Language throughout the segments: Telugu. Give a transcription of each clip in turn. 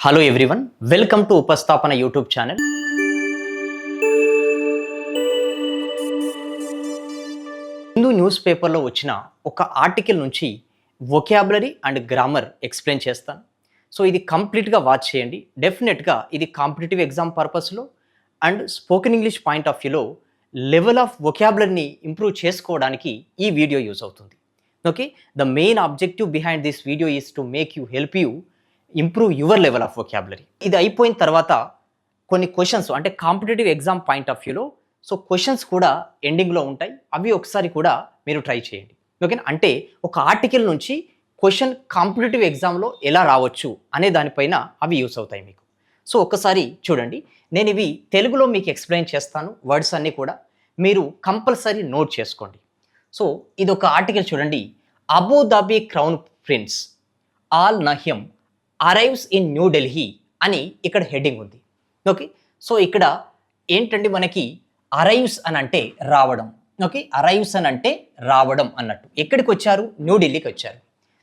Hello everyone, welcome to Upasthapana YouTube channel. Hindu news పేపర్లో వచ్చిన ఒక ఆర్టికల్ నుంచి వొకాబులరీ అండ్ గ్రామర్ ఎక్స్ప్లెయిన్ చేస్తాను. సో ఇది కంప్లీట్గా వాచ్ చేయండి. డెఫినెట్గా ఇది కాంపిటేటివ్ ఎగ్జామ్ పర్పస్లో and spoken English point of వ్యూలో లెవెల్ ఆఫ్ వొకాబులరీని ఇంప్రూవ్ చేసుకోవడానికి ఈ వీడియో యూజ్ అవుతుంది. Okay, the main objective behind this video is to make you help you improve your level of vocabulary. ఇది అయిపోయిన తర్వాత కొన్ని క్వశ్చన్స్ అంటే కాంపిటేటివ్ ఎగ్జామ్ పాయింట్ ఆఫ్ వ్యూలో సో క్వశ్చన్స్ కూడా ఎండింగ్లో ఉంటాయి. అవి ఒకసారి కూడా మీరు ట్రై చేయండి. ఓకేనా, అంటే ఒక ఆర్టికల్ నుంచి క్వశ్చన్ కాంపిటేటివ్ ఎగ్జామ్లో ఎలా రావచ్చు అనే దానిపైన అవి యూస్ అవుతాయి మీకు. సో ఒకసారి చూడండి, నేను ఇవి తెలుగులో మీకు ఎక్స్ప్లెయిన్ చేస్తాను. వర్డ్స్ అన్నీ కూడా మీరు కంపల్సరీ నోట్ చేసుకోండి. సో ఇది ఒక ఆర్టికల్ చూడండి. Abu Dhabi crown prince Al Nahyan arrives in New Delhi అని ఇక్కడ హెడ్డింగ్ ఉంది. ఓకే, సో ఇక్కడ ఏంటండి మనకి అరైవ్స్ అని అంటే రావడం. ఓకే, అరైవ్స్ అని అంటే రావడం అన్నట్టు. ఎక్కడికి వచ్చారు? న్యూఢిల్లీకి వచ్చారు.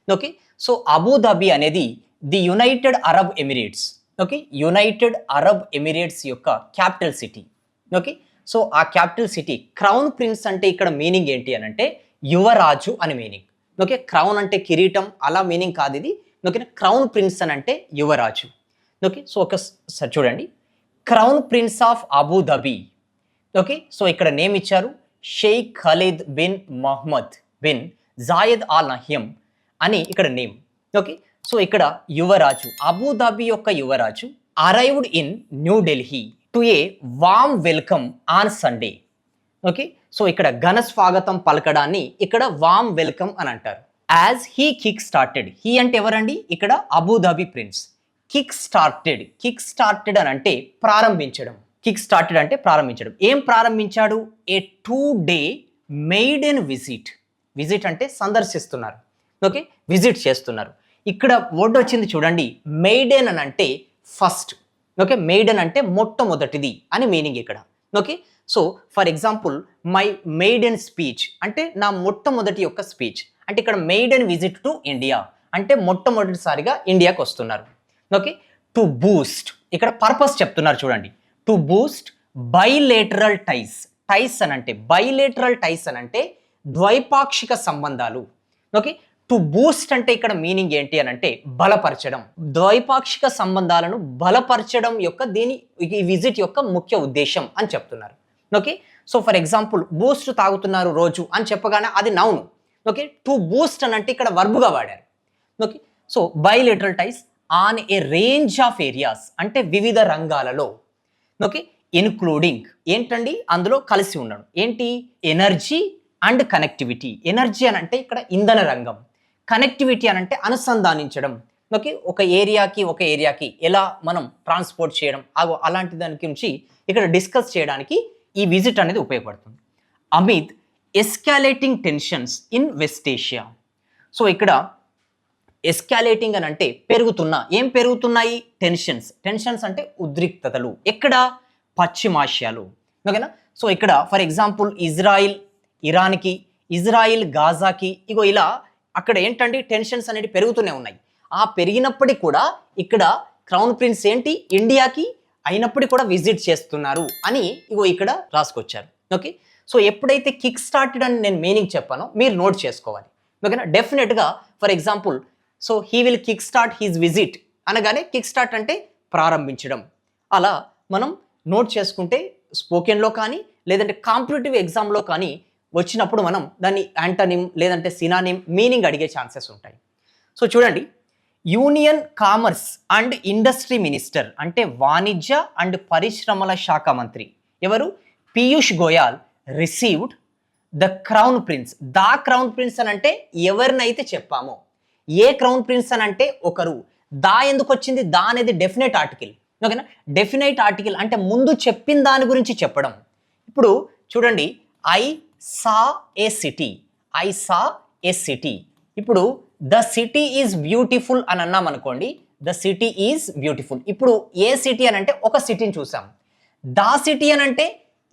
ఓకే, సో అబుదాబి అనేది the United Arab Emirates. Okay, United Arab Emirates యొక్క క్యాపిటల్ సిటీ. ఓకే, సో ఆ క్యాపిటల్ సిటీ క్రౌన్ ప్రిన్స్ అంటే ఇక్కడ మీనింగ్ ఏంటి అని అంటే యువరాజు అని మీనింగ్. ఓకే, క్రౌన్ అంటే కిరీటం అలా మీనింగ్ కాదు ఇది. ఓకే, క్రౌన్ ప్రిన్స్ అని అంటే యువరాజు. ఓకే, సో ఒకసారి చూడండి, crown prince of Abu Dhabi. Okay, so ఇక్కడ నేమ్ ఇచ్చారు Sheikh Khalid bin Mohammed bin Zayed Al Nahyan అని ఇక్కడ నేమ్. ఓకే, సో ఇక్కడ యువరాజు, అబుదాబి యొక్క యువరాజు arrived in New Delhi to A warm welcome on Sunday. Okay, so ఇక్కడ ఘన స్వాగతం పలకడాన్ని ఇక్కడ వామ్ వెల్కమ్ అని అంటారు. As he kick started, he అంటే ఎవరండి? ఇక్కడ అబుదాబి ప్రిన్స్. కిక్ స్టార్టెడ్ అని అంటే ప్రారంభించడం. కిక్ స్టార్టెడ్ అంటే ప్రారంభించడం. ఏం ప్రారంభించాడు? ఏ 2 డే మెయిడెన్ విజిట్ అంటే సందర్శిస్తున్నారు. ఓకే, విజిట్ చేస్తున్నారు. ఇక్కడ వర్డ్ వచ్చింది చూడండి, మెయిడెన్ అని అంటే ఫస్ట్. ఓకే, మెయిడెన్ అంటే మొట్టమొదటిది అని మీనింగ్ ఇక్కడ. Okay, so for example my maiden speech అంటే నా మొట్టమొదటి యొక్క స్పీచ్. అంటే ఇక్కడ మెయిడెన్ విజిట్ టు ఇండియా అంటే మొట్టమొదటిసారిగా ఇండియాకి వస్తున్నారు. ఓకే, టు బూస్ట్ ఇక్కడ పర్పస్ చెప్తున్నారు చూడండి. టు బూస్ట్ బైలేటరల్ టైస్ అని అంటే బైలేటరల్ టైస్ అని అంటే ద్వైపాక్షిక సంబంధాలు. ఓకే, టు బూస్ట్ అంటే ఇక్కడ మీనింగ్ ఏంటి అని అంటే బలపరచడం. ద్వైపాక్షిక సంబంధాలను బలపరచడం యొక్క ఈ విజిట్ యొక్క ముఖ్య ఉద్దేశం అని చెప్తున్నారు. Okay, so for example Boost తాగుతున్నారు రోజు అని చెప్పగానే అది నౌన్. ఓకే, టు బూస్ట్ అని అంటే ఇక్కడ వర్బుగా వాడారు. Okay, so bilateral ties on a range of areas అంటే వివిధ రంగాలలో. ఓకే, ఇన్క్లూడింగ్ ఏంటండి? అందులో కలిసి ఉండడం. ఏంటి? Energy and connectivity. ఎనర్జీ అని అంటే ఇక్కడ ఇంధన రంగం, కనెక్టివిటీ అని అంటే అనుసంధానించడం. ఓకే, ఒక ఏరియాకి ఎలా మనం ట్రాన్స్పోర్ట్ చేయడం అలాంటి దాని గురించి ఇక్కడ డిస్కస్ చేయడానికి ఈ విజిట్ అనేది ఉపయోగపడుతుంది. Amid escalating tensions in West Asia. So ఇక్కడ ఎస్కాలేటింగ్ అని అంటే ఏం పెరుగుతున్నాయి? టెన్షన్స్ అంటే ఉద్రిక్తతలు. ఎక్కడ? పశ్చిమాసియాలో. ఓకేనా, సో ఇక్కడ ఫర్ ఎగ్జాంపుల్ ఇజ్రాయిల్ ఇరాన్కి, ఇజ్రాయిల్ గాజాకి, ఇగో ఇలా అక్కడ ఏంటంటే టెన్షన్స్ అనేవి పెరుగుతూనే ఉన్నాయి. ఆ పెరిగినప్పటికీ కూడా ఇక్కడ క్రౌన్ ప్రిన్స్ ఏంటి ఇండియాకి అయినప్పటికీ కూడా విజిట్ చేస్తున్నారు అని ఇగో ఇక్కడ రాసుకొచ్చారు. ఓకే, సో ఎప్పుడైతే కిక్ స్టార్టెడ్ అని నేను మీనింగ్ చెప్పానో మీరు నోట్ చేసుకోవాలి. ఓకేనా, డెఫినెట్గా for example so he will kick start his visit అనగానే కిక్ స్టార్ట్ అంటే ప్రారంభించడం. అలా మనం నోట్ చేసుకుంటే స్పోకెన్లో కానీ లేదంటే కాంపిటేటివ్ ఎగ్జామ్లో కానీ వచ్చినప్పుడు మనం దాన్ని యాంటనిమ్ లేదంటే సినానిమ్ మీనింగ్ అడిగే ఛాన్సెస్ ఉంటాయి. సో చూడండి, union commerce and industry minister అంటే వాణిజ్య అండ్ పరిశ్రమల శాఖ మంత్రి ఎవరు? Piyush Goyal received the crown prince. The crown prince అని అంటే ఎవరినైతే చెప్పామో, ఏ క్రౌన్ ప్రిన్స్ అని అంటే ఒకరు. దా ఎందుకు వచ్చింది? దా అనేది డెఫినెట్ ఆర్టికల్. ఓకేనా, డెఫినెట్ ఆర్టికల్ అంటే ముందు చెప్పిన దాని గురించి చెప్పడం. ఇప్పుడు చూడండి, ఐ సా ఏ సిటీ. ఇప్పుడు ద సిటీ ఈజ్ బ్యూటిఫుల్ అని అన్నాం అనుకోండి, ద సిటీ ఈజ్ బ్యూటిఫుల్. ఇప్పుడు ఏ సిటీ అని అంటే ఒక సిటీని చూసాం. దా సిటీ అని అంటే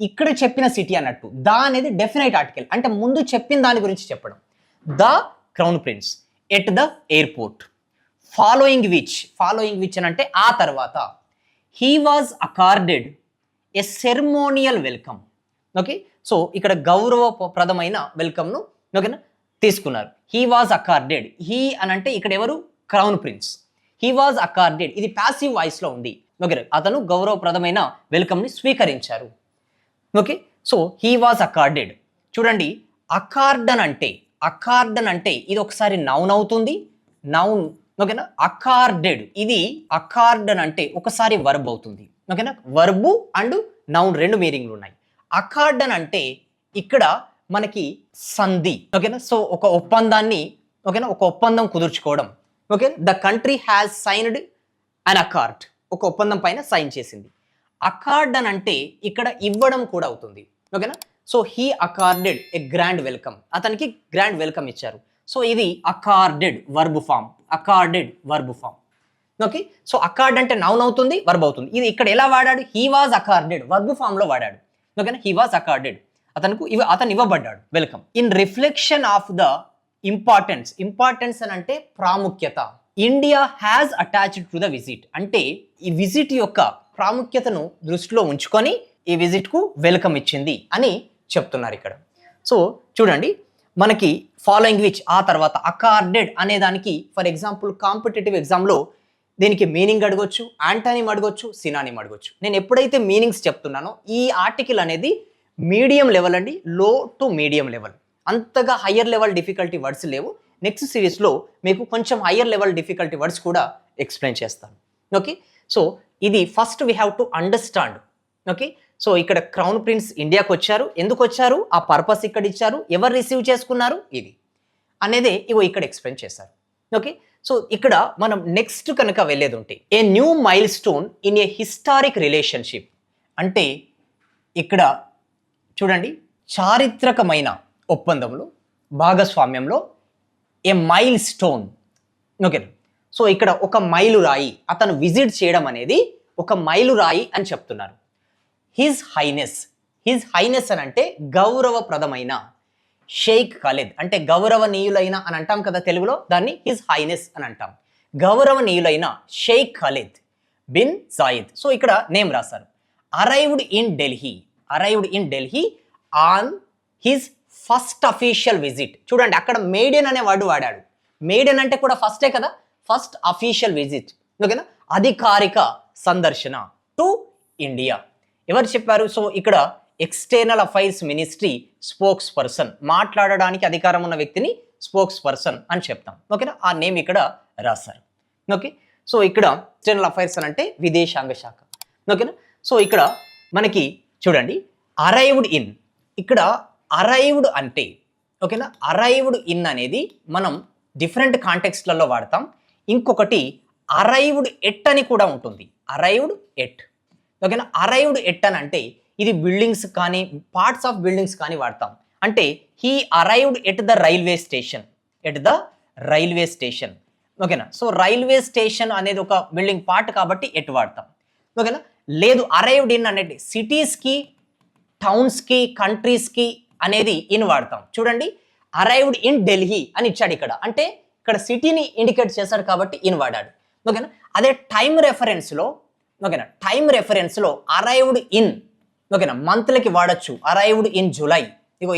ఇక్కడ చెప్పిన సిటీ అన్నట్టు. దా అనేది డెఫినెట్ ఆర్టికల్ అంటే ముందు చెప్పిన దాని గురించి చెప్పడం. The crown prince at the airport following which అని అంటే ఆ తర్వాత he was accorded a ceremonial welcome. Okay, so ఇక్కడ గౌరవప్రదమైన వెల్కమ్ను ఓకేనా తీసుకున్నారు. హీ వాజ్ అకార్డెడ్, హీ అని అంటే ఇక్కడ ఎవరు, crown prince. He was accorded, ఇది ప్యాసివ్ వాయిస్లో ఉంది. ఓకే, అతను గౌరవప్రదమైన వెల్కమ్ని స్వీకరించారు. Okay, so he was accorded. చూడండి, అకార్డన్ అంటే ఇది ఒకసారి నౌన్ అవుతుంది, నౌన్. ఓకేనా, అకార్డెడ్, ఇది అకార్డన్ అంటే ఒకసారి వర్బ్ అవుతుంది. ఓకేనా, వర్బు అండ్ నౌన్ రెండు మీనింగ్లు ఉన్నాయి. అకార్డన్ అంటే ఇక్కడ మనకి సంధి. ఓకేనా, సో ఒక ఒప్పందాన్ని, ఓకేనా, ఒక ఒప్పందం కుదుర్చుకోవడం. Okay, the country has signed an accord, ఒక ఒప్పందం పైన సైన్ చేసింది. అకార్డన్ అంటే ఇక్కడ ఇవ్వడం కూడా అవుతుంది. ఓకేనా, so he accorded a grand welcome, అతనికి గ్రాండ్ వెల్కమ్ ఇచ్చారు. సో ఇది accorded verb form, accorded verb form. Okay, so accord అంటే నౌన్ అవుతుంది, వర్బ్ అవుతుంది. ఇది ఇక్కడ ఎలా వాడాడు, he was accorded verb form లో వాడాడు. ఓకేనా, హీ వాజ్ అకార్డెడ్, అతను ఇవ్వబడ్డాడు welcome. In reflection of the importance అని అంటే ప్రాముఖ్యత, India has attached to the visit, అంటే ఈ విజిట్ యొక్క ప్రాముఖ్యతను దృష్టిలో ఉంచుకొని ఈ విజిట్ కు వెల్కమ్ ఇచ్చింది అని చెప్తున్నారు ఇక్కడ. సో చూడండి, మనకి ఫాలోయింగ్ విచ్ ఆ తర్వాత అకార్డెడ్ అనే దానికి ఫర్ ఎగ్జాంపుల్ కాంపిటేటివ్ ఎగ్జామ్లో దీనికి మీనింగ్ అడగొచ్చు, యాంటోనిమ్ అడగొచ్చు, సినానిమ్ అడగొచ్చు. నేను ఎప్పుడైతే మీనింగ్స్ చెప్తున్నానో ఈ ఆర్టికల్ అనేది మీడియం లెవెల్ అండి, లో టు మీడియం లెవెల్, అంతగా హయ్యర్ లెవెల్ డిఫికల్టీ వర్డ్స్ లేవు. నెక్స్ట్ సిరీస్లో మీకు కొంచెం హయ్యర్ లెవెల్ డిఫికల్టీ వర్డ్స్ కూడా ఎక్స్ప్లెయిన్ చేస్తాను. ఓకే, సో ఇది first we have to understand. Okay, so ఇక్కడ క్రౌన్ ప్రిన్స్ ఇండియాకి వచ్చారు, ఎందుకు వచ్చారు, ఆ పర్పస్ ఇక్కడ ఇచ్చారు, ఎవరు రిసీవ్ చేసుకున్నారు ఇది అనేది ఇక్కడ ఎక్స్ప్లెయిన్ చేశారు. ఓకే, సో ఇక్కడ మనం నెక్స్ట్ కనుక వెళ్ళేది ఉంటే a new mile stone in a historic relationship, అంటే ఇక్కడ చూడండి, చారిత్రకమైన ఒప్పందంలో భాగస్వామ్యంలో ఏ మైల్ స్టోన్. ఓకే, సో ఇక్కడ ఒక మైలురాయి, అతను విజిట్ చేయడం అనేది ఒక మైలురాయి అని చెప్తున్నారు. హిజ్ హైనెస్ అని అంటే గౌరవప్రదమైన, షేక్ ఖాలిద్ అంటే గౌరవనీయులైన అని అంటాం కదా తెలుగులో, దాన్ని హిజ్ హైనెస్ అని అంటాం. గౌరవనీయులైన Sheikh Khalid bin Zayed, so ఇక్కడ నేమ్ రాశారు. Arrived in Delhi on his first official visit. చూడండి, అక్కడ మేడెన్ అనే వర్డ్ వాడాడు. మేడెన్ అంటే కూడా ఫస్టే కదా, ఫస్ట్ అఫీషియల్ విజిట్. ఓకేనా, అధికారిక సందర్శన టు ఇండియా. ఎవరు చెప్పారు, సో ఇక్కడ external affairs ministry spokes person, మాట్లాడడానికి అధికారం ఉన్న వ్యక్తిని స్పోక్స్ పర్సన్ అని చెప్తాం. ఓకేనా, ఆ నేమ్ ఇక్కడ రాశారు. ఓకే, సో ఇక్కడ ఎక్స్టర్నల్ అఫైర్స్ అని అంటే విదేశాంగ శాఖ. ఓకేనా, సో ఇక్కడ మనకి చూడండి అరైవ్డ్ ఇన్, ఇక్కడ అరైవ్డ్ అంటే ఓకేనా, అరైవ్డ్ ఇన్ అనేది మనం డిఫరెంట్ కాంటెక్స్ట్లలో వాడతాం. ఇంకొకటి అరైవ్డ్ ఎట్ అని కూడా ఉంటుంది, అరైవ్డ్ ఎట్. ఓకేనా, అరైవ్డ్ ఎట్ అని అంటే ఇది బిల్డింగ్స్ కానీ పార్ట్స్ ఆఫ్ బిల్డింగ్స్ కానీ వాడతాం. అంటే he arrived at the railway station. ఓకేనా, సో రైల్వే స్టేషన్ అనేది ఒక బిల్డింగ్ పార్ట్ కాబట్టి ఎట్ వాడతాం. ఓకేనా, లేదు అరైవ్డ్ ఇన్ అనేది సిటీస్కి, టౌన్స్కి, కంట్రీస్కి అనేది ఇన్ వాడతాం. చూడండి, అరైవ్డ్ ఇన్ ఢిల్లీ అని ఇచ్చాడు ఇక్కడ, అంటే ఇక్కడ సిటీని ఇండికేట్ చేశాడు కాబట్టి ఇన్ వాడాడు. ఓకేనా, అదే టైం రెఫరెన్స్లో అరైవ్డ్ ఇన్, ఓకేనా, మంత్లకి వాడచ్చు, అరైవ్డ్ ఇన్ జూలై,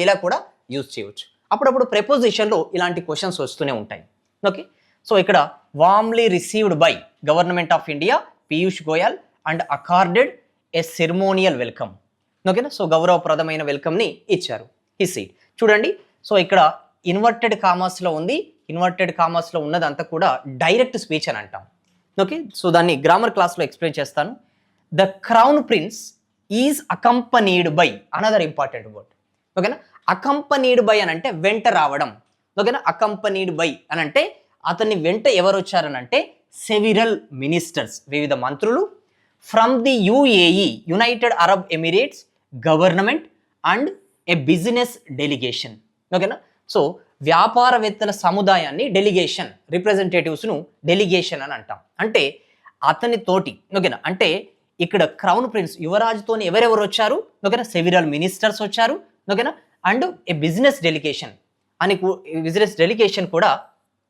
ఇలా కూడా యూజ్ చేయవచ్చు. అప్పుడప్పుడు ప్రెపోజిషన్లో ఇలాంటి క్వశ్చన్స్ వస్తూనే ఉంటాయి. ఓకే, సో ఇక్కడ warmly received by government of India Piyush Goyal and accorded A ceremonial welcome. ఓకేనా, సో గౌరవప్రదమైన వెల్కమ్ని ఇచ్చారు. హి సీట్ చూడండి, సో ఇక్కడ ఇన్వర్టెడ్ కామర్స్లో ఉంది, ఇన్వర్టెడ్ కామర్స్లో ఉన్నదంతా కూడా డైరెక్ట్ స్పీచ్ అని అంటాం. ఓకే, సో దాన్ని గ్రామర్ క్లాస్లో ఎక్స్ప్లెయిన్ చేస్తాను. The crown prince is accompanied by another important word. ఓకేనా, అకంపనీడ్ బై అని అంటే వెంట రావడం. ఓకేనా, అకంపనీడ్ బై అని అంటే అతన్ని వెంట ఎవరు వచ్చారనంటే సెవిరల్ మినిస్టర్స్, వివిధ మంత్రులు, from the UAE United Arab Emirates government and A business delegation. ఓకేనా, సో వ్యాపారవేత్తల సముదాయాన్ని డెలిగేషన్, రిప్రజెంటేటివ్స్ను డెలిగేషన్ అని అంటాం. అంటే అతని తోటి, ఓకేనా, అంటే ఇక్కడ క్రౌన్ ప్రిన్స్ యువరాజుతోని ఎవరెవరు వచ్చారు, ఓకేనా, సెవిరల్ మినిస్టర్స్ వచ్చారు. ఓకేనా, అండ్ ఏ బిజినెస్ డెలిగేషన్ కూడా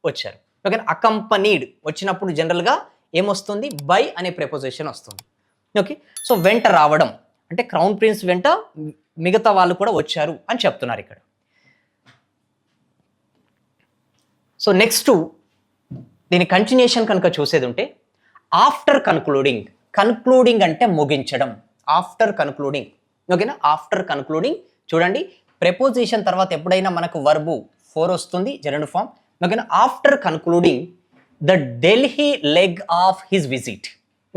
వచ్చారు. ఓకేనా. అకంపనీడ్ వచ్చినప్పుడు జనరల్గా ఏమొస్తుంది, బై అనే ప్రెపోజిషన్ వస్తుంది. ఓకే, సో వెంట రావడం అంటే క్రౌన్ ప్రిన్స్ వెంట మిగతా వాళ్ళు కూడా వచ్చారు అని చెప్తున్నారు ఇక్కడ. సో నెక్స్ట్ దీని కంటిన్యూషన్ కనుక చూసేది ఉంటే ఆఫ్టర్ కన్క్లూడింగ్. కన్క్లూడింగ్ అంటే ముగించడం. ఆఫ్టర్ కన్క్లూడింగ్, ఓకేనా. ఆఫ్టర్ కన్క్లూడింగ్ చూడండి, ప్రెపోజిషన్ తర్వాత ఎప్పుడైనా మనకు వర్బు ఫోర్ వస్తుంది జెరండ్ ఫామ్, ఓకేనా. After concluding the Delhi leg of his visit,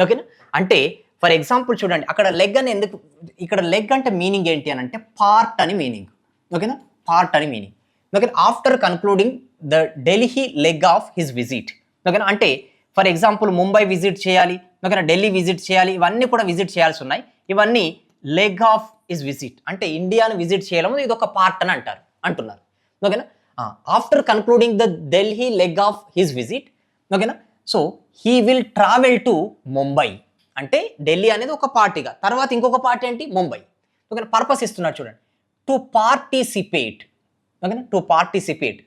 ఓకేనా. అంటే ఫర్ ఎగ్జాంపుల్ చూడండి, అక్కడ లెగ్ అని ఎందుకు, ఇక్కడ లెగ్ అంటే మీనింగ్ ఏంటి అని అంటే పార్ట్ అని మీనింగ్, ఓకేనా. పార్ట్ అని మీనింగ్, ఓకేనా. After concluding the Delhi leg of his visit, ఓకేనా. అంటే ఫర్ ఎగ్జాంపుల్ ముంబై విజిట్ చేయాలి, ఓకేనా, ఢిల్లీ విజిట్ చేయాలి, ఇవన్నీ కూడా విజిట్ చేయాల్సి ఉన్నాయి. ఇవన్నీ లెగ్ ఆఫ్ హిజ్ విజిట్ అంటే ఇండియాను విజిట్ చేయడం ఇది ఒక పార్ట్ అని అంటున్నారు, ఓకేనా. After concluding the Delhi leg of his visit, ఓకేనా. So he will travel to Mumbai అంటే ఢిల్లీ అనేది ఒక పార్టీగా, తర్వాత ఇంకొక పార్టీ ఏంటి, ముంబై, ఓకేనా. పర్పస్ ఇస్తున్నారు చూడండి, టు పార్టిసిపేట్, ఓకేనా, టు పార్టిసిపేట్.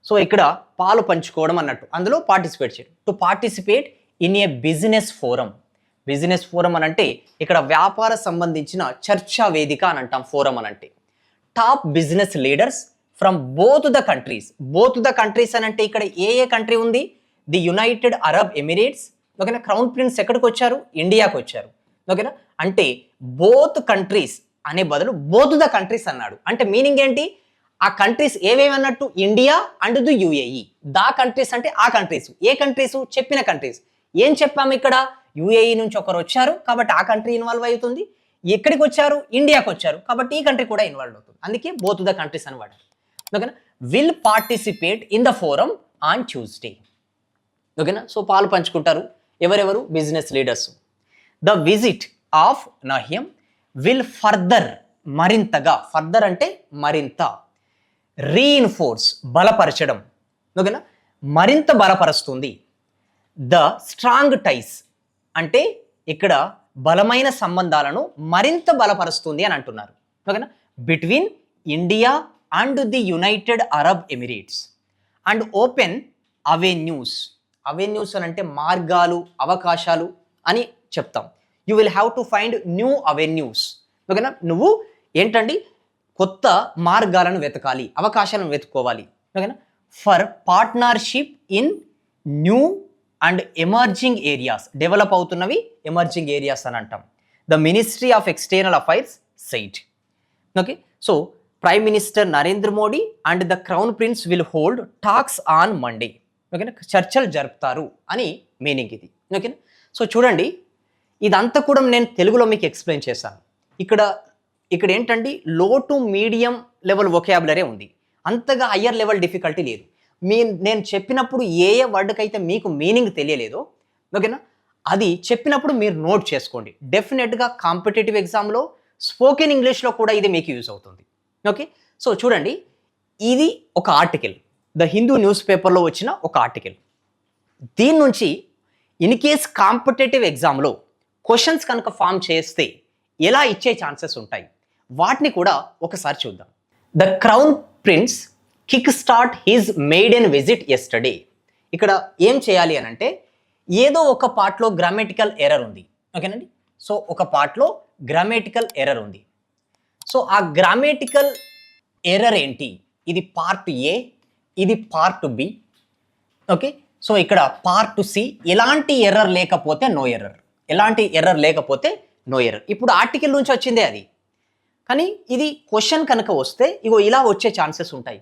సో ఇక్కడ పాలు పంచుకోవడం అన్నట్టు, అందులో పార్టిసిపేట్ చేయడం. To participate in a business forum. Business forum అని అంటే ఇక్కడ వ్యాపార సంబంధించిన చర్చా వేదిక అని అంటాం ఫోరం అని అంటే. Top business leaders from both the countries. Both the countries అని అంటే ఇక్కడ ఏ కంట్రీ ఉంది, ది యునైటెడ్ అరబ్ ఎమిరేట్స్, ఓకేనా. క్రౌన్ ప్రిన్స్ ఎక్కడికి వచ్చారు, ఇండియాకి వచ్చారు, ఓకేనా. అంటే బోత్ కంట్రీస్ అనే బదులు బోత్ ద కంట్రీస్ అన్నాడు. అంటే మీనింగ్ ఏంటి, ఆ కంట్రీస్ ఏవేవి అన్నట్టు, India and the UAE. The countries అంటే ఆ కంట్రీస్, ఏ కంట్రీస్, చెప్పిన కంట్రీస్. ఏం చెప్పాము ఇక్కడ, యుఏఈ నుంచి ఒకరు వచ్చారు కాబట్టి ఆ కంట్రీ ఇన్వాల్వ్ అవుతుంది. ఎక్కడికి వచ్చారు, ఇండియాకి వచ్చారు కాబట్టి ఈ కంట్రీ కూడా ఇన్వాల్వ్ అవుతుంది. అందుకే బోత్ ద కంట్రీస్ అని వాడారు, ఓకేనా. Will participate in the forum on Tuesday, ఓకేనా. సో పాలు పంచుకుంటారు ఎవరెవరు, business leaders. The visit of Nahyan will further మరింతగా, ఫర్దర్ అంటే మరింత, రీఇన్ఫోర్స్ బలపరచడం, ఓకేనా, మరింత బలపరుస్తుంది. ద స్ట్రాంగ్ టైస్ అంటే ఇక్కడ బలమైన సంబంధాలను మరింత బలపరుస్తుంది అని అంటున్నారు, ఓకేనా. Between India and the United Arab Emirates and open avenues. Avenues అని అంటే మార్గాలు, అవకాశాలు అని చెప్తాం. You will have to find new avenues, ఓకేనా. నువ్వు ఏంటండి కొత్త మార్గాలను వెతకాలి, అవకాశాలను వెతుక్కోవాలి, ఓకేనా. For partnership in new and emerging areas, develop అవుతున్నవి ఎమర్జింగ్ ఏరియాస్ అని అంటాం. The ministry of external affairs said, okay. So prime minister Narendra Modi and the crown prince will hold talks on Monday, ఓకేనా, చర్చలు జరుపుతారు అని మీనింగ్ ఇది, ఓకేనా. సో చూడండి, ఇదంతా కూడా నేను తెలుగులో మీకు ఎక్స్ప్లెయిన్ చేశాను. ఇక్కడ ఏంటంటే లో టు మీడియం లెవెల్ వొకాబులరీ ఉంది, అంతగా హయ్యర్ లెవెల్ డిఫికల్టీ లేదు. నేను చెప్పినప్పుడు ఏ వర్డ్కి అయితే మీకు మీనింగ్ తెలియలేదో, ఓకేనా, అది చెప్పినప్పుడు మీరు నోట్ చేసుకోండి. డెఫినెట్గా కాంపిటేటివ్ ఎగ్జామ్లో స్పోకెన్ ఇంగ్లీష్లో కూడా ఇది మీకు యూజ్ అవుతుంది, ఓకే. సో చూడండి, ఇది ఒక ఆర్టికల్, ద హిందూ న్యూస్ పేపర్లో వచ్చిన ఒక ఆర్టికల్. దీని నుంచి ఇన్ కేస్ కాంపిటేటివ్ ఎగ్జామ్లో క్వశ్చన్స్ కనుక ఫామ్ చేస్తే ఎలా ఇచ్చే ఛాన్సెస్ ఉంటాయి, వాటిని కూడా ఒకసారి చూద్దాం. The crown prince kick start his maiden visit yesterday. ఇక్కడ ఏం చేయాలి అని అంటే, ఏదో ఒక పార్ట్లో గ్రామటికల్ ఎర్రర్ ఉంది, ఓకేనండి. సో ఒక పార్ట్లో గ్రామటికల్ ఎర్రర్ ఉంది. సో ఆ గ్రామటికల్ ఎర్రర్ ఏంటి, ఇది పార్ట్ ఏ, ఇది పార్ట్ బి, ఓకే. సో ఇక్కడ పార్ట్ సి, ఎలాంటి ఎర్రర్ లేకపోతే నో ఎర్రర్, ఎలాంటి ఎర్రర్ లేకపోతే నో ఎర్రర్. ఇప్పుడు ఆర్టికల్ నుంచి వచ్చిందే అది, కానీ ఇది క్వశ్చన్ కనుక వస్తే ఇగో ఇలా వచ్చే ఛాన్సెస్ ఉంటాయి.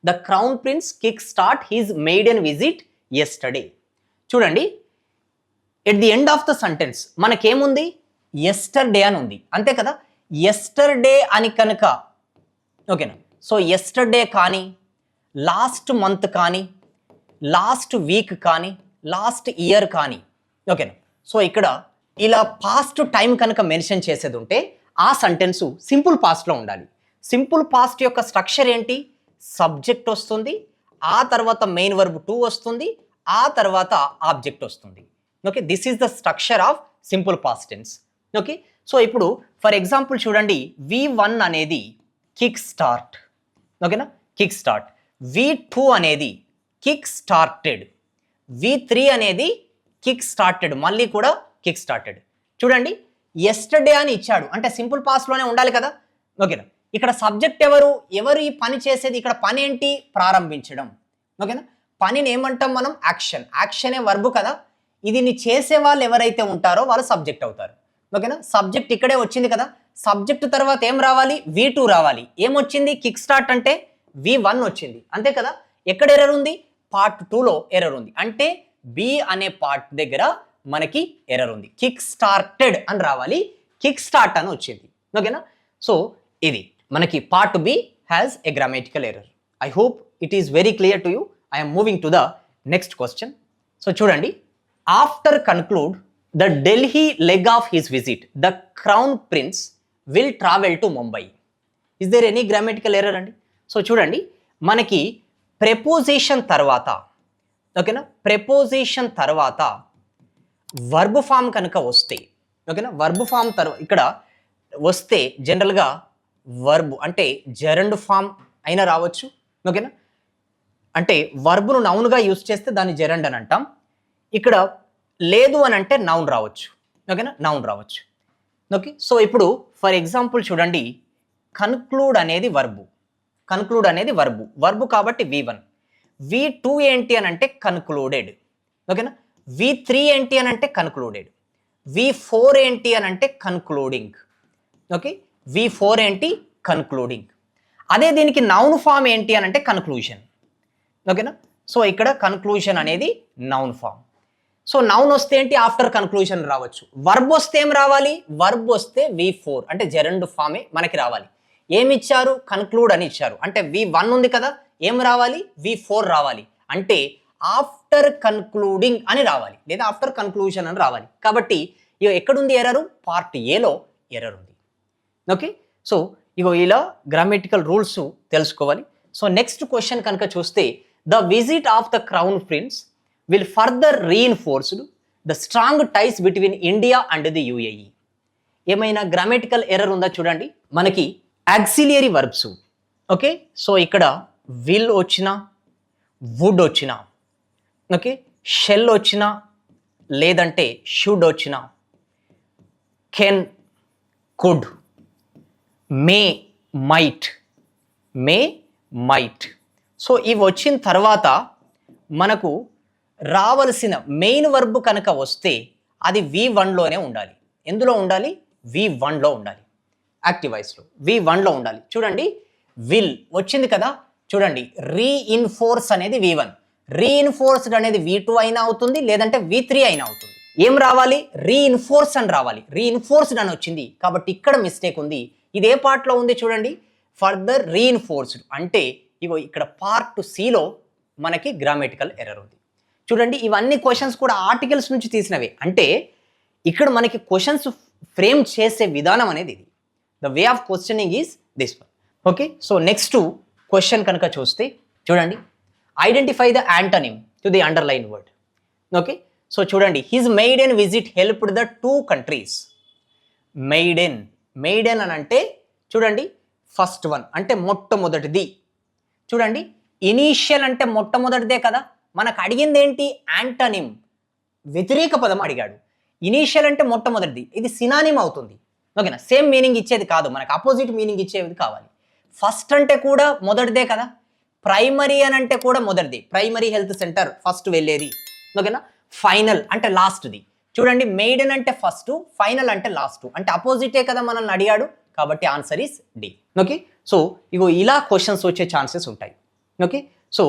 The crown prince kick start his maiden visit yesterday. చూడండి, at the end of the sentence మనకేముంది, ఎస్టర్డే అని ఉంది, అంతే కదా. ఎస్టర్డే అని కనుక, ఓకేనా. సో ఎస్టర్డే కానీ, లాస్ట్ మంత్ కానీ, లాస్ట్ వీక్ కానీ, లాస్ట్ ఇయర్ కానీ, ఓకేనా. సో ఇక్కడ ఇలా పాస్ట్ టైం కనుక మెన్షన్ చేసేది ఉంటే ఆ సెంటెన్స్ సింపుల్ పాస్ట్లో ఉండాలి. సింపుల్ పాస్ట్ యొక్క స్ట్రక్చర్ ఏంటి, సబ్జెక్ట్ వస్తుంది, ఆ తర్వాత మెయిన్ వర్బ్ టు వస్తుంది, ఆ తర్వాత ఆబ్జెక్ట్ వస్తుంది, okay. This is the structure of simple past tense, okay. So ఇప్పుడు ఫర్ ఎగ్జాంపుల్ చూడండి, V1 అనేది కిక్ స్టార్ట్, ఓకేనా, కిక్ స్టార్ట్. V2 అనేది కిక్ స్టార్టెడ్, V3 అనేది కిక్ స్టార్టెడ్, మళ్ళీ కూడా కిక్ స్టార్టెడ్. చూడండి ఎస్టర్డే అని ఇచ్చాడు అంటే సింపుల్ పాస్ట్లోనే ఉండాలి కదా. ఓకేనా, ఇక్కడ సబ్జెక్ట్ ఎవరు ఈ పని చేసేది, ఇక్కడ పని ఏంటి, ప్రారంభించడం. ఓకేనా, పనిని ఏమంటాం మనం, యాక్షన్. యాక్షనే వర్బ్ కదా, ఇది చేసే వాళ్ళు ఎవరైతే ఉంటారో వాళ్ళు సబ్జెక్ట్ అవుతారు. ఓకేనా, సబ్జెక్ట్ ఇక్కడే వచ్చింది కదా, సబ్జెక్ట్ తర్వాత ఏం రావాలి, V2 రావాలి. ఏమొచ్చింది, కిక్ స్టార్ట్ అంటే V1 వచ్చింది, అంతే కదా. ఎక్కడ ఎర్రర్ ఉంది, పార్ట్ 2లో ఎర్రర్ ఉంది, అంటే బి అనే పార్ట్ దగ్గర మనకి ఎర్రర్ ఉంది. కిక్ స్టార్టెడ్ అని రావాలి, కిక్ స్టార్ట్ అని వచ్చింది. ఓకేనా, సో ఇది మనకి part B has a grammatical error. I hope it is very clear to you. I'm moving to the next question. So చూడండి, after conclude the Delhi leg of his visit the crown prince will travel to Mumbai. Is there any grammatical error అండి? సో చూడండి, మనకి ప్రెపోజిషన్ తర్వాత, ఓకేనా, ప్రెపోజిషన్ తర్వాత వర్బ్ ఫామ్ కనుక వస్తే, ఓకేనా, వర్బ్ ఫామ్ తర్వాత ఇక్కడ వస్తే జనరల్గా వర్బ్ అంటే జెరండ్ ఫామ్ అయినా రావచ్చు. ఓకేనా, అంటే వర్బ్ను నౌన్గా యూజ్ చేస్తే దాన్ని జెరండ్ అని అంటాం. ఇక్కడ లేదు అని అంటే నౌన్ రావచ్చు. ఓకేనా, నౌన్ రావచ్చు. ఓకే, సో ఇప్పుడు ఫర్ ఎగ్జాంపుల్ చూడండి, కన్క్లూడ్ అనేది వర్బు, కన్క్లూడ్ అనేది వర్బు కాబట్టి V1. V2 ఏంటి అని అంటే కన్క్లూడెడ్. ఓకేనా, V3 ఏంటి అని అంటే కన్క్లూడెడ్. V4 ఏంటి అని అంటే కన్క్లూడింగ్. ఓకే, V4 ఏంటి, కన్క్లూడింగ్. అదే దీనికి నౌన్ ఫామ్ ఏంటి అని అంటే కన్క్లూజన్. ఓకేనా, సో ఇక్కడ కన్క్లూజన్ అనేది నౌన్ ఫామ్. సో నౌన్ వస్తే ఏంటి, ఆఫ్టర్ కన్క్లూజన్ రావచ్చు. వర్బ్ వస్తే ఏం రావాలి, వర్బ్ వస్తే V4 అంటే జెరండ్ ఫామే మనకి రావాలి. ఏమి ఇచ్చారు, కన్క్లూడ్ అని ఇచ్చారు, అంటే V1 ఉంది కదా, ఏం రావాలి, V4 రావాలి, అంటే ఆఫ్టర్ కన్క్లూడింగ్ అని రావాలి, లేదా ఆఫ్టర్ కన్క్లూజన్ అని రావాలి. కాబట్టి ఇక ఎక్కడుంది ఎర్రరు, పార్ట్ ఏలో ఎర్రర్ ఉంది. ఓకే, సో ఇగో ఇలా గ్రామటికల్ రూల్స్ తెలుసుకోవాలి. సో నెక్స్ట్ క్వశ్చన్ కనుక చూస్తే, the visit of the crown prince will further reinforced the strong ties between India and the UAE. ఏమైనా గ్రామటికల్ ఎర్రర్ ఉందా చూడండి, మనకి ఆక్సిలియరీ వర్బ్స్. ఓకే, సో ఇక్కడ విల్ వచ్చినా, వుడ్ వచ్చినా, ఓకే, షెల్ వచ్చినా, లేదంటే షుడ్ వచ్చినా, can, could, May, might. So ఇవి వచ్చిన తర్వాత మనకు రావలసిన మెయిన్ వర్బ్ కనుక వస్తే అది V1లోనే ఉండాలి. ఎందులో ఉండాలి, V1లో ఉండాలి, యాక్టివ్ వాయిస్లో V1లో ఉండాలి. చూడండి, విల్ వచ్చింది కదా, చూడండి రీఇన్ఫోర్స్ అనేది V1, రీఇన్ఫోర్స్డ్ అనేది V2 అయినా అవుతుంది, లేదంటే V3 అయినా అవుతుంది. ఏం రావాలి, రీఇన్ఫోర్స్ అని రావాలి, రీఇన్ఫోర్స్డ్ అని వచ్చింది కాబట్టి ఇక్కడ మిస్టేక్ ఉంది. ఇది ఏ పార్ట్లో ఉంది చూడండి, ఫర్దర్ రీఇన్ఫోర్స్డ్ అంటే ఇగో ఇక్కడ పార్ట్ సిలో మనకి గ్రామటికల్ ఎర్రర్ ఉంది. చూడండి, ఇవన్నీ క్వశ్చన్స్ కూడా ఆర్టికల్స్ నుంచి తీసినవే, అంటే ఇక్కడ మనకి క్వశ్చన్స్ ఫ్రేమ్ చేసే విధానం అనేది ఇది. The way of questioning is this one. Okay, so next question కనుక చూస్తే చూడండి, identify the antonym to the underline word. Okay, so చూడండి, his maiden visit helped the 2 countries. Maiden అని అంటే చూడండి, ఫస్ట్ వన్ అంటే మొట్టమొదటిది. చూడండి, ఇనీషియల్ అంటే మొట్టమొదటిదే కదా, మనకు అడిగింది ఏంటి, యాంటనిమ్, వ్యతిరేక పదం అడిగాడు. ఇనీషియల్ అంటే మొట్టమొదటిది, ఇది సినానిమ్ అవుతుంది. ఓకేనా, సేమ్ మీనింగ్ ఇచ్చేది కాదు, మనకు అపోజిట్ మీనింగ్ ఇచ్చేది కావాలి. ఫస్ట్ అంటే కూడా మొదటిదే కదా, ప్రైమరీ అని అంటే కూడా మొదటిది, ప్రైమరీ హెల్త్ సెంటర్ ఫస్ట్ వెళ్ళేది. ఓకేనా, ఫైనల్ అంటే లాస్ట్ది. చూడండి, మెయిడెన్ అంటే ఫస్ట్, ఫైనల్ అంటే లాస్ట్, అంటే అపోజిటే కదా మనల్ని అడిగాడు, కాబట్టి answer is D. Okay, so ఇగో ఇలా క్వశ్చన్స్ వచ్చే ఛాన్సెస్ ఉంటాయి. Okay, so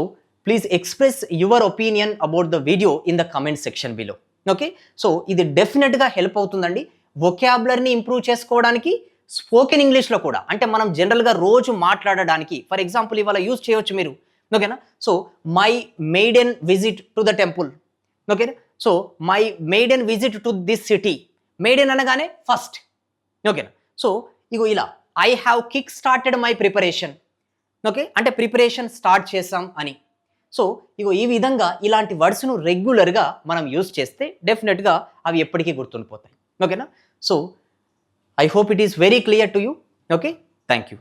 please express your opinion about the video in the comment section below. Okay, so ఇది డెఫినెట్గా హెల్ప్ అవుతుందండి వొకాబులరీని ఇంప్రూవ్ చేసుకోవడానికి, స్పోకెన్ ఇంగ్లీష్లో కూడా, అంటే మనం జనరల్గా రోజు మాట్లాడడానికి. ఫర్ ఎగ్జాంపుల్ ఇవాళ యూజ్ చేయవచ్చు మీరు. ఓకేనా, so my maiden visit to the temple. ఓకేనా, so my maiden visit to this city. Maiden అనగానే ఫస్ట్. ఓకేనా, సో ఇగో ఇలా I have kick started my preparation. Okay, అంటే ప్రిపరేషన్ స్టార్ట్ చేసాం అని. సో ఇగో ఈ విధంగా ఇలాంటి వర్డ్స్ను రెగ్యులర్గా మనం యూజ్ చేస్తే డెఫినెట్గా అవి ఎప్పటికీ గుర్తుండిపోతాయి. ఓకేనా, so I hope it is very clear to you. Okay, thank you.